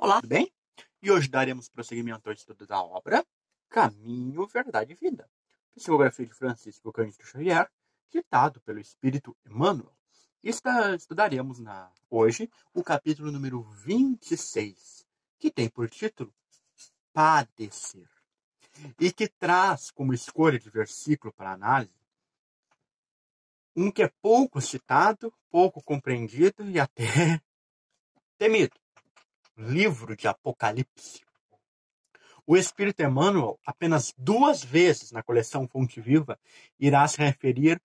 Olá, tudo bem? E hoje daremos prosseguimento ao estudo da obra Caminho, Verdade e Vida, psicografia de Francisco Cândido Xavier, ditado pelo Espírito Emmanuel. Estudaremos hoje o capítulo número 26, que tem por título Padecer, e que traz como escolha de versículo para análise um que é pouco citado, pouco compreendido e até temido. Livro de Apocalipse. O Espírito Emmanuel, apenas 2 vezes na coleção Fonte Viva, irá se referir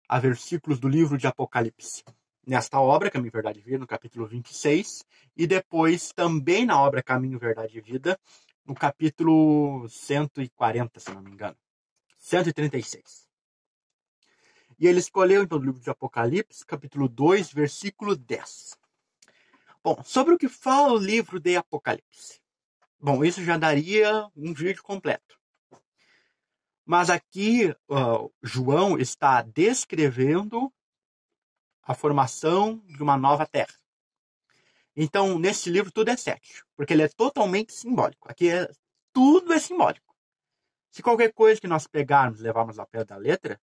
a versículos do livro de Apocalipse. Nesta obra, Caminho, Verdade e Vida, no capítulo 26, e depois também na obra Caminho, Verdade e Vida, no capítulo 140, se não me engano. 136. E ele escolheu, então, o livro de Apocalipse, capítulo 2, versículo 10. Bom, sobre o que fala o livro de Apocalipse? Bom, isso já daria um vídeo completo. Mas aqui, João está descrevendo a formação de uma nova terra. Então, nesse livro, tudo é cético, porque ele é totalmente simbólico. Aqui tudo é simbólico. Se qualquer coisa que nós pegarmos e levarmos ao pé da letra,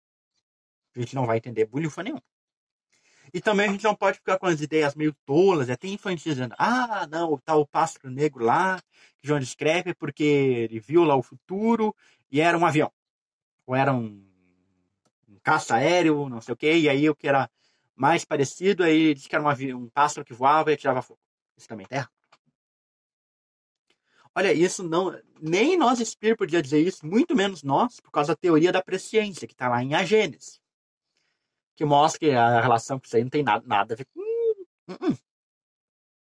a gente não vai entender bulhufo nenhum. E também a gente não pode ficar com as ideias meio tolas, até infantis, dizendo, não, tá o pássaro negro lá, que João descreve porque ele viu lá o futuro e era um avião. Ou era um caça aéreo, não sei o quê, e aí o que era mais parecido, aí ele disse que era um pássaro que voava e atirava fogo. Isso também é terra. Olha, isso não... Nem nós espíritos podia dizer isso, muito menos nós, por causa da teoria da presciência, que está lá em A Gênese, que mostra que a relação com isso aí não tem nada a ver com...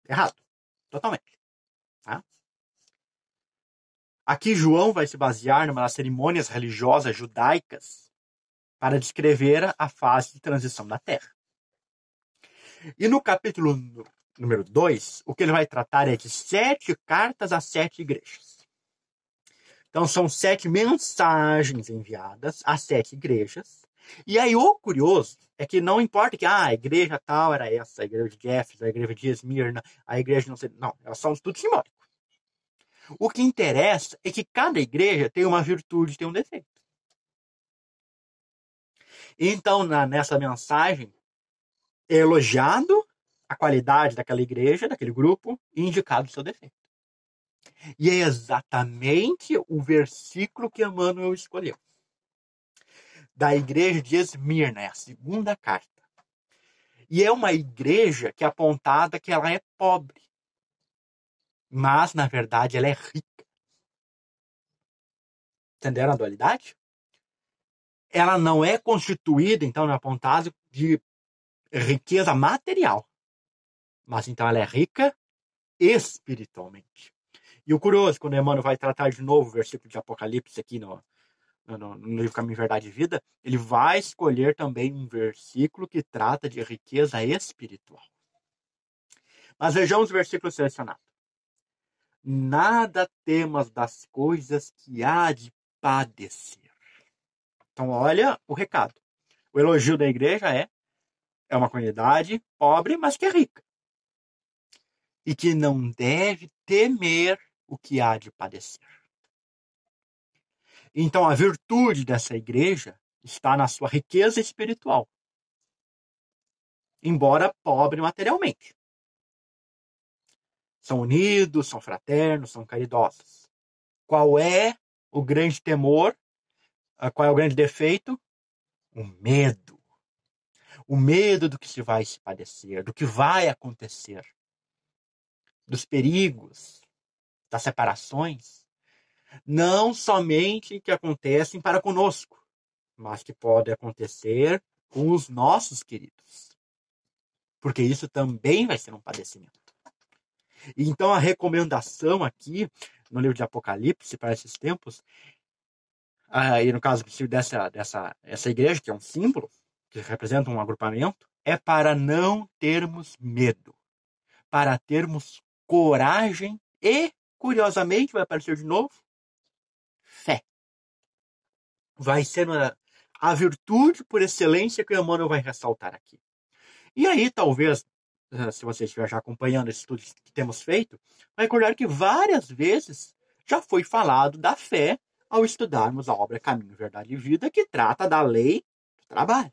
Errado. Totalmente. Tá? Aqui João vai se basear numa das cerimônias religiosas judaicas para descrever a fase de transição da Terra. E no capítulo número 2, o que ele vai tratar é de 7 cartas a 7 igrejas. Então são 7 mensagens enviadas a 7 igrejas. E aí o curioso é que não importa que a igreja tal era essa, a igreja de Éfeso, a igreja de Esmirna, a igreja não sei... Não, elas são tudo simbólicos. O que interessa é que cada igreja tem uma virtude, tem um defeito. Então, nessa mensagem, é elogiado a qualidade daquela igreja, daquele grupo, e indicado o seu defeito. E é exatamente o versículo que Emmanuel escolheu. Da igreja de Esmirna, é a segunda carta. E é uma igreja que é apontada que ela é pobre. Mas, na verdade, ela é rica. Entenderam a dualidade? Ela não é constituída, então, não é apontada de riqueza material. Mas, então, ela é rica espiritualmente. E o curioso, quando Emmanuel vai tratar de novo o versículo de Apocalipse aqui no livro Caminho, Verdade e Vida, ele vai escolher também um versículo que trata de riqueza espiritual. Mas vejamos o versículo selecionado. Nada temas das coisas que há de padecer. Então, olha o recado. O elogio da igreja é uma comunidade pobre, mas que é rica. E que não deve temer o que há de padecer. Então, a virtude dessa igreja está na sua riqueza espiritual, embora pobre materialmente. São unidos, são fraternos, são caridosos. Qual é o grande temor? Qual é o grande defeito? O medo. O medo do que se vai se padecer, do que vai acontecer, dos perigos, das separações, não somente que acontecem para conosco, mas que pode acontecer com os nossos queridos. Porque isso também vai ser um padecimento. E então a recomendação aqui, no livro de Apocalipse, para esses tempos, e no caso dessa igreja, que é um símbolo, que representa um agrupamento, é para não termos medo, para termos coragem e, curiosamente, vai aparecer de novo, fé. Vai ser a virtude por excelência que o Emmanuel vai ressaltar aqui. E aí, talvez, se você estiver já acompanhando esses estudos que temos feito, vai recordar que várias vezes já foi falado da fé ao estudarmos a obra Caminho, Verdade e Vida, que trata da lei do trabalho.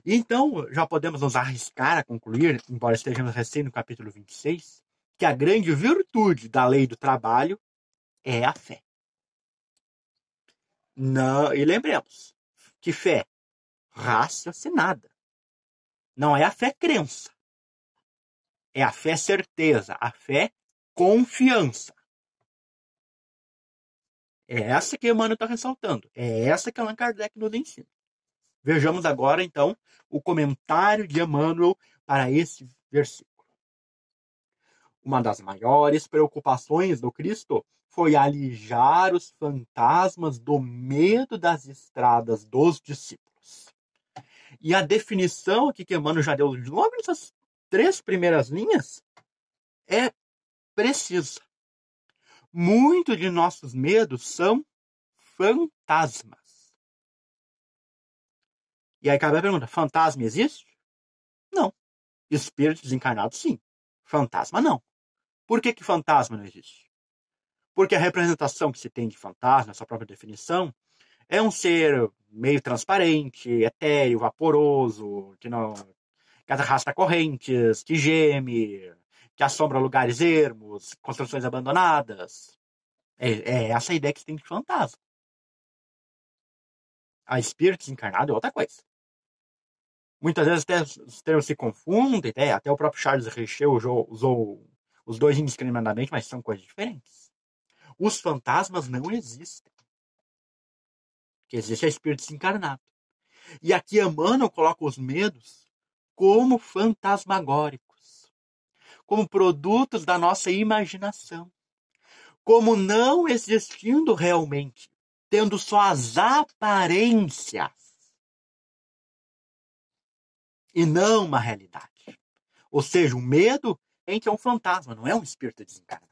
Então, já podemos nos arriscar a concluir, embora estejamos recém no capítulo 26, que a grande virtude da lei do trabalho é a fé. Não, e lembremos que fé raciocinada. Não é a fé crença. É a fé certeza, a fé confiança. É essa que Emmanuel está ressaltando. É essa que Allan Kardec nos ensina. Vejamos agora, então, o comentário de Emmanuel para esse versículo. Uma das maiores preocupações do Cristo foi alijar os fantasmas do medo das estradas dos discípulos. E a definição aqui que Emmanuel já deu logo nessas 3 primeiras linhas é precisa. Muitos de nossos medos são fantasmas. E aí cabe a pergunta, fantasma existe? Não. Espírito desencarnado, sim. Fantasma, não. Por que fantasma não existe? Porque a representação que se tem de fantasma, sua própria definição, é um ser meio transparente, etéreo, vaporoso, que arrasta correntes, que geme, que assombra lugares ermos, construções abandonadas. É essa a ideia que se tem de fantasma. A espírito desencarnado é outra coisa. Muitas vezes até os termos se confundem, até o próprio Charles Richer usou os dois indiscriminadamente, mas são coisas diferentes. Os fantasmas não existem. O que existe é espírito desencarnado. E aqui Emmanuel coloca os medos como fantasmagóricos, como produtos da nossa imaginação, como não existindo realmente, tendo só as aparências e não uma realidade. Ou seja, o medo é um fantasma, não é um espírito desencarnado.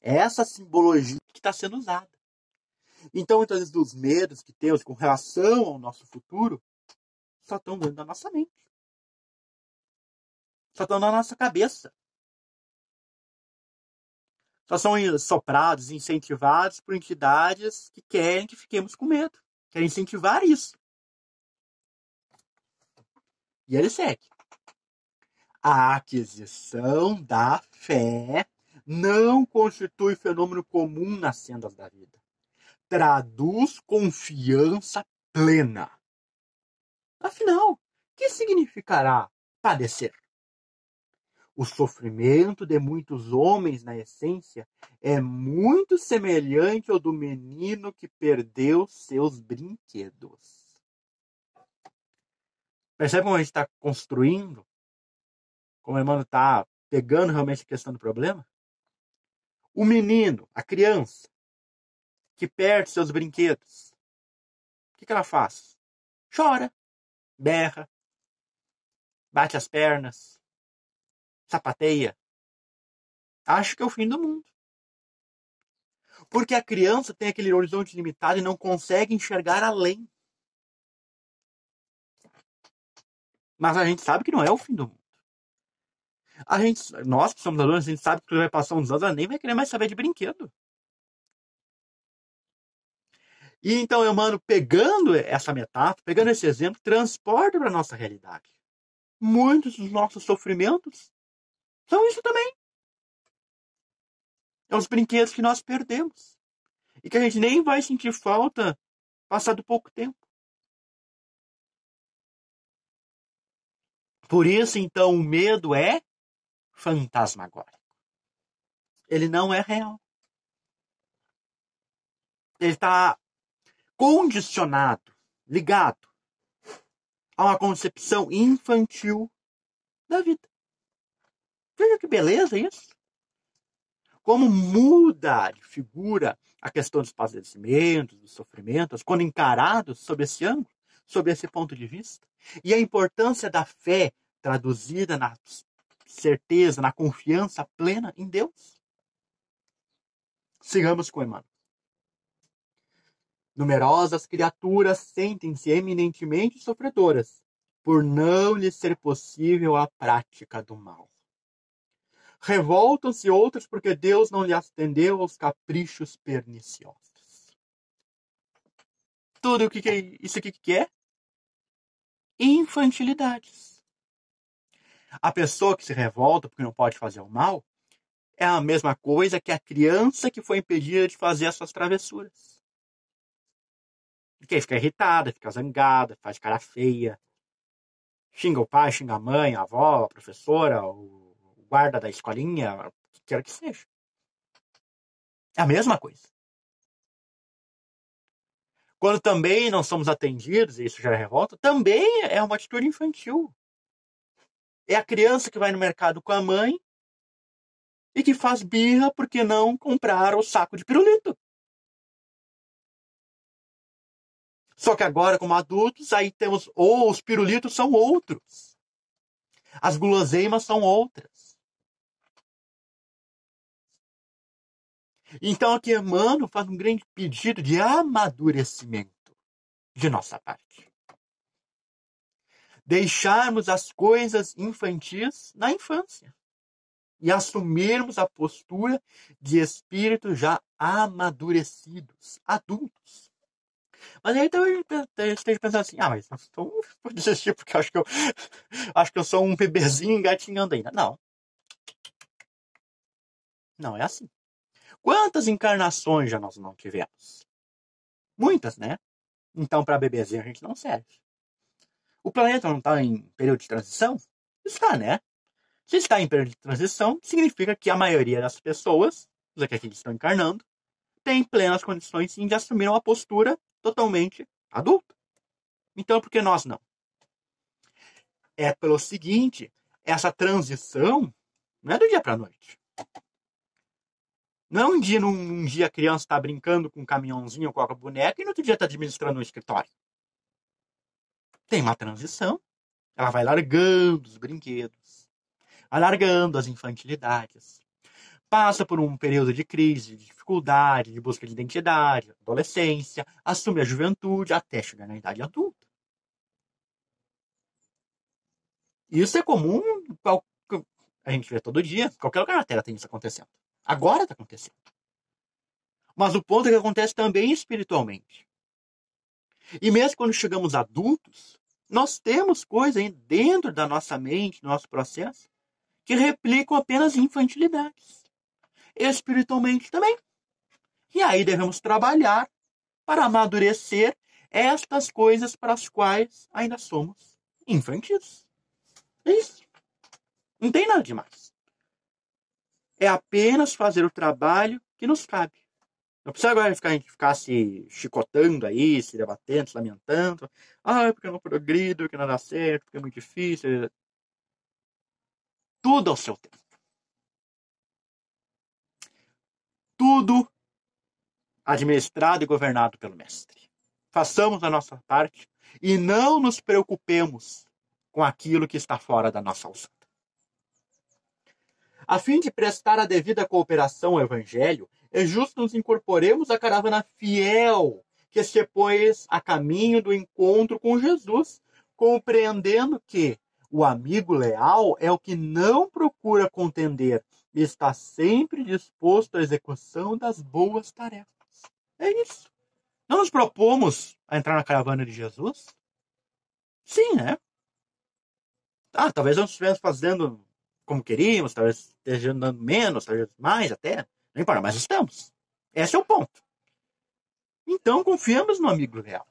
É essa simbologia que está sendo usada. Então, muitas vezes, os medos que temos com relação ao nosso futuro só estão dentro da nossa mente. Só estão na nossa cabeça. Só são soprados, incentivados por entidades que querem que fiquemos com medo. Querem incentivar isso. E ele segue. A aquisição da fé não constitui fenômeno comum nas sendas da vida. Traduz confiança plena. Afinal, o que significará padecer? O sofrimento de muitos homens, na essência, é muito semelhante ao do menino que perdeu seus brinquedos. Percebe como a gente está construindo? Como o Emmanuel está pegando realmente a questão do problema? O menino, a criança, que perde seus brinquedos, o que ela faz? Chora, berra, bate as pernas, sapateia. Acha que é o fim do mundo. Porque a criança tem aquele horizonte limitado e não consegue enxergar além. Mas a gente sabe que não é o fim do mundo. Nós que somos alunos, a gente sabe que vai passar uns anos, ela nem vai querer mais saber de brinquedo. E então, Emmanuel, pegando essa metáfora, pegando esse exemplo, transporta para a nossa realidade. Muitos dos nossos sofrimentos são isso também. É os brinquedos que nós perdemos. E que a gente nem vai sentir falta passado pouco tempo. Por isso, então, o medo é fantasmagórico. Ele não é real. Ele está condicionado, ligado a uma concepção infantil da vida. Veja que beleza isso. Como muda de figura a questão dos padecimentos, dos sofrimentos, quando encarados sob esse ângulo, sob esse ponto de vista. E a importância da fé traduzida na certeza, na confiança plena em Deus. Sigamos com Emmanuel. Numerosas criaturas sentem-se eminentemente sofredoras, por não lhe ser possível a prática do mal. Revoltam-se outros porque Deus não lhe atendeu aos caprichos perniciosos. Tudo o que é isso aqui que é? Infantilidades. A pessoa que se revolta porque não pode fazer o mal é a mesma coisa que a criança que foi impedida de fazer as suas travessuras. Que aí fica irritada, fica zangada, faz cara feia, xinga o pai, xinga a mãe, a avó, a professora, o guarda da escolinha, o que quer que seja. É a mesma coisa. Quando também não somos atendidos, e isso gera revolta, também é uma atitude infantil. É a criança que vai no mercado com a mãe e que faz birra porque não compraram o saco de pirulito. Só que agora, como adultos, aí temos, ou os pirulitos são outros. As guloseimas são outras. Então aqui Emmanuel faz um grande pedido de amadurecimento de nossa parte. Deixarmos as coisas infantis na infância e assumirmos a postura de espíritos já amadurecidos, adultos. Mas aí talvez eu esteja pensando assim, mas então vou desistir porque acho que eu sou um bebezinho engatinhando ainda. Não. Não é assim. Quantas encarnações já nós não tivemos? Muitas, né? Então, para bebezinho a gente não serve. O planeta não está em período de transição? Está, né? Se está em período de transição, significa que a maioria das pessoas, os que aqui estão encarnando, tem plenas condições sim de assumir uma postura totalmente adulta. Então, por que nós não? É pelo seguinte, essa transição não é do dia para a noite. Não é num dia a criança está brincando com um caminhãozinho com a boneca e no outro dia está administrando um escritório. Tem uma transição. Ela vai largando os brinquedos, alargando as infantilidades. Passa por um período de crise, de dificuldade, de busca de identidade, adolescência, assume a juventude até chegar na idade adulta. Isso é comum, a gente vê todo dia, qualquer lugar na Terra tem isso acontecendo. Agora está acontecendo. Mas o ponto é que acontece também espiritualmente. E mesmo quando chegamos adultos, nós temos coisas dentro da nossa mente, do nosso processo, que replicam apenas infantilidades. Espiritualmente também. E aí devemos trabalhar para amadurecer estas coisas para as quais ainda somos infantis. É isso. Não tem nada demais. É apenas fazer o trabalho que nos cabe. Não precisa agora ficar se chicotando aí, se debatendo, se lamentando. Porque eu não progrido, porque não dá certo, porque é muito difícil. Tudo ao seu tempo. Tudo administrado e governado pelo Mestre. Façamos a nossa parte e não nos preocupemos com aquilo que está fora da nossa alçada. A fim de prestar a devida cooperação ao Evangelho, é justo nos incorporemos à caravana fiel que se pôs a caminho do encontro com Jesus, compreendendo que o amigo leal é o que não procura contender e está sempre disposto à execução das boas tarefas. É isso. Não nos propomos a entrar na caravana de Jesus? Sim, né? Talvez não estivéssemos fazendo como queríamos, talvez esteja andando menos, talvez mais até. Não importa, mas estamos. Esse é o ponto. Então, confiamos no amigo real.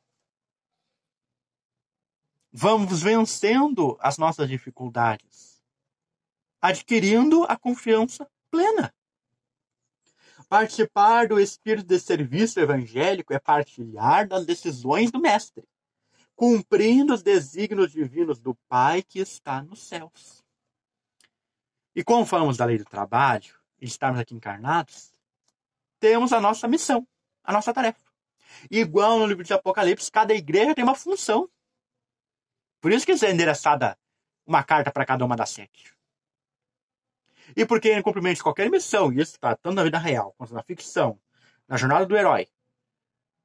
Vamos vencendo as nossas dificuldades, adquirindo a confiança plena. Participar do espírito de serviço evangélico é partilhar das decisões do Mestre, cumprindo os desígnios divinos do Pai que está nos céus. E como falamos da lei do trabalho, e estarmos aqui encarnados, temos a nossa missão, a nossa tarefa. Igual no livro de Apocalipse, cada igreja tem uma função. Por isso que é endereçada uma carta para cada uma das 7. E porque em cumprimento de qualquer missão, e isso está tanto na vida real quanto na ficção, na jornada do herói,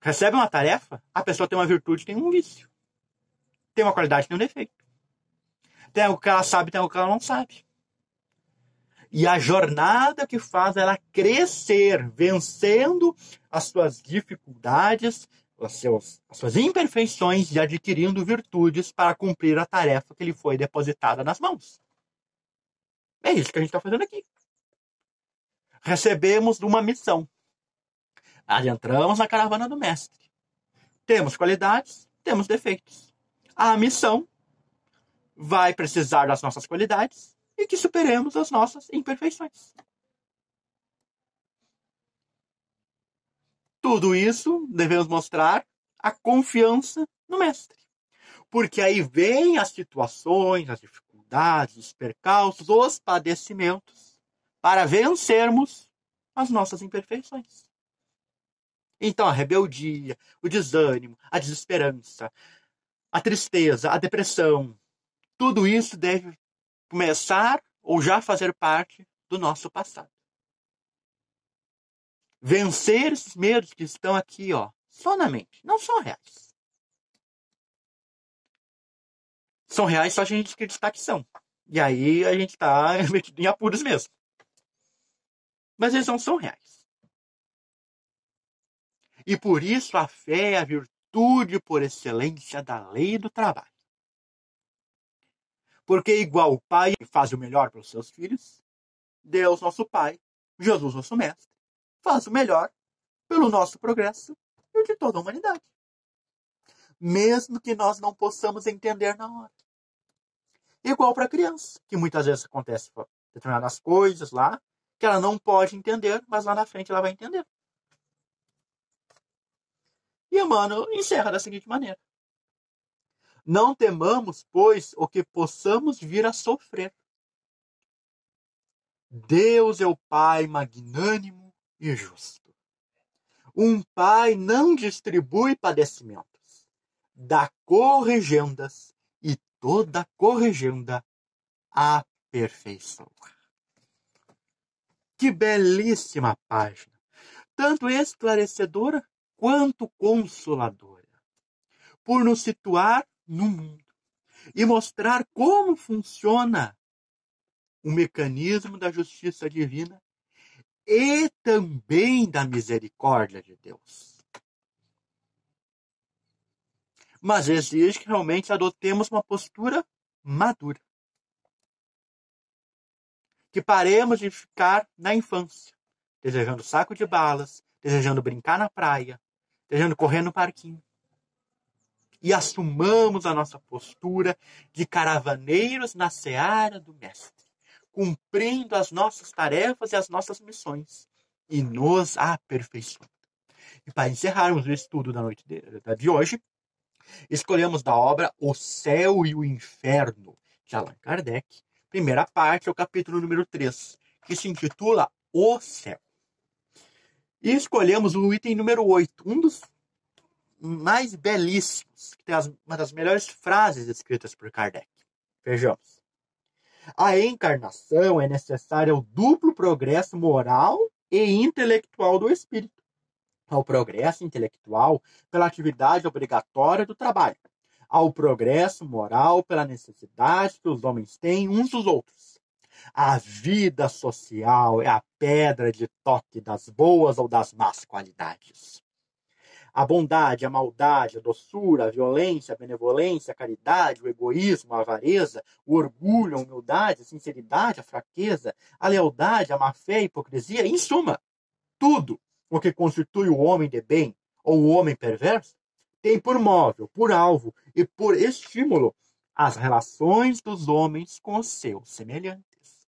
recebe uma tarefa, a pessoa tem uma virtude, tem um vício. Tem uma qualidade, tem um defeito. Tem algo que ela sabe, tem algo que ela não sabe. E a jornada que faz ela crescer, vencendo as suas dificuldades, as suas imperfeições e adquirindo virtudes para cumprir a tarefa que lhe foi depositada nas mãos. É isso que a gente está fazendo aqui. Recebemos uma missão. Adentramos na caravana do mestre. Temos qualidades, temos defeitos. A missão vai precisar das nossas qualidades e que superemos as nossas imperfeições. Tudo isso devemos mostrar a confiança no mestre. Porque aí vem as situações, as dificuldades, os percalços, os padecimentos para vencermos as nossas imperfeições. Então a rebeldia, o desânimo, a desesperança, a tristeza, a depressão, tudo isso deve começar ou já fazer parte do nosso passado. Vencer esses medos que estão aqui, ó, só na mente, não são reais. São reais só se a gente acreditar que são. E aí a gente está metido em apuros mesmo. Mas eles não são reais. E por isso a fé é a virtude por excelência da lei do trabalho. Porque igual o pai faz o melhor pelos seus filhos, Deus, nosso Pai, Jesus, nosso Mestre, faz o melhor pelo nosso progresso e o de toda a humanidade. Mesmo que nós não possamos entender na hora. Igual para a criança, que muitas vezes acontece determinadas coisas lá, que ela não pode entender, mas lá na frente ela vai entender. E Emmanuel encerra da seguinte maneira. Não temamos, pois, o que possamos vir a sofrer. Deus é o Pai magnânimo e justo. Um Pai não distribui padecimentos, dá corrigendas e toda corrigenda aperfeiçoa. Que belíssima página, tanto esclarecedora quanto consoladora, por nos situar no mundo e mostrar como funciona o mecanismo da justiça divina e também da misericórdia de Deus. Mas exige que realmente adotemos uma postura madura. Que paremos de ficar na infância, desejando saco de balas, desejando brincar na praia, desejando correr no parquinho. E assumamos a nossa postura de caravaneiros na seara do Mestre, cumprindo as nossas tarefas e as nossas missões, e nos aperfeiçoando. E para encerrarmos o estudo da noite de hoje, escolhemos da obra O Céu e o Inferno, de Allan Kardec, primeira parte, é o capítulo número 3, que se intitula O Céu. E escolhemos o item número 8, um dos mais belíssimos, que tem uma das melhores frases escritas por Kardec. Vejamos. A encarnação é necessária ao duplo progresso moral e intelectual do espírito. Ao progresso intelectual pela atividade obrigatória do trabalho. Ao progresso moral pela necessidade que os homens têm uns dos outros. A vida social é a pedra de toque das boas ou das más qualidades. A bondade, a maldade, a doçura, a violência, a benevolência, a caridade, o egoísmo, a avareza, o orgulho, a humildade, a sinceridade, a fraqueza, a lealdade, a má-fé, a hipocrisia, em suma, tudo o que constitui o homem de bem ou o homem perverso tem por móvel, por alvo e por estímulo as relações dos homens com os seus semelhantes.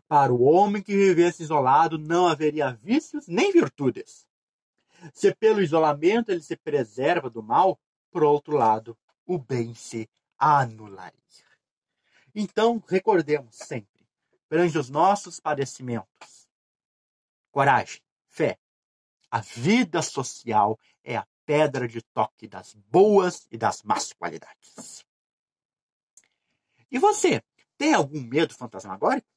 Para o homem que vivesse isolado não haveria vícios nem virtudes. Se pelo isolamento ele se preserva do mal, por outro lado, o bem se anularia. Então, recordemos sempre, perante os nossos padecimentos, coragem, fé, a vida social é a pedra de toque das boas e das más qualidades. E você, tem algum medo fantasmagórico?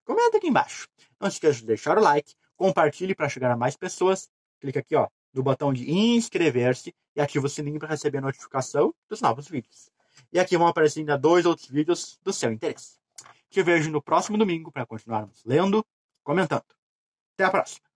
Comenta aqui embaixo. Não se esqueça de deixar o like, compartilhe para chegar a mais pessoas. Clica aqui no botão de inscrever-se e ativa o sininho para receber a notificação dos novos vídeos. E aqui vão aparecer ainda 2 outros vídeos do seu interesse. Te vejo no próximo domingo para continuarmos lendo, comentando. Até a próxima!